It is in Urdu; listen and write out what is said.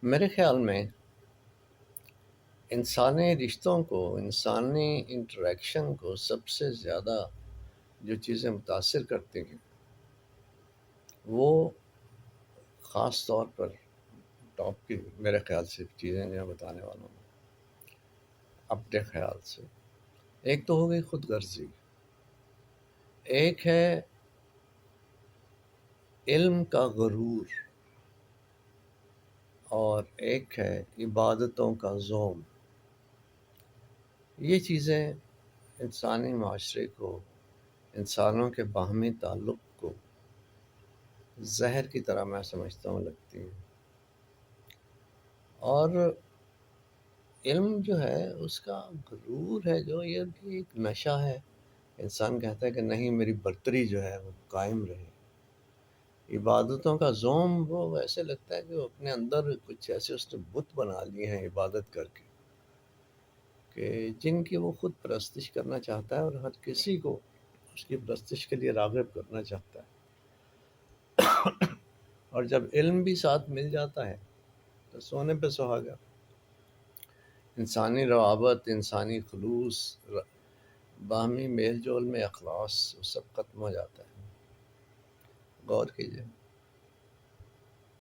میرے خیال میں انسانی رشتوں کو، انسانی انٹریکشن کو سب سے زیادہ جو چیزیں متاثر کرتی ہیں وہ خاص طور پر ٹاپ کی میرے خیال سے چیزیں جو میں بتانے والا ہوں اپنے خیال سے، ایک تو ہو گئی خود غرضی، ایک ہے علم کا غرور، اور ایک ہے عبادتوں کا زوم۔ یہ چیزیں انسانی معاشرے کو، انسانوں کے باہمی تعلق کو زہر کی طرح میں سمجھتا ہوں لگتی ہیں۔ اور علم جو ہے اس کا غرور ہے، جو یہ بھی ایک نشہ ہے۔ انسان کہتا ہے کہ نہیں، میری برتری جو ہے وہ قائم رہے۔ عبادتوں کا زوم، وہ ایسے لگتا ہے کہ وہ اپنے اندر کچھ ایسے اس نے بت بنا لیے ہیں عبادت کر کے، کہ جن کی وہ خود پرستش کرنا چاہتا ہے، اور ہر کسی کو اس کی پرستش کے لیے راغب کرنا چاہتا ہے۔ اور جب علم بھی ساتھ مل جاتا ہے تو سونے پہ سہاگا، انسانی روابط، انسانی خلوص، باہمی میل جول میں اخلاص، وہ سب ختم ہو جاتا ہے۔ غور کیجیے۔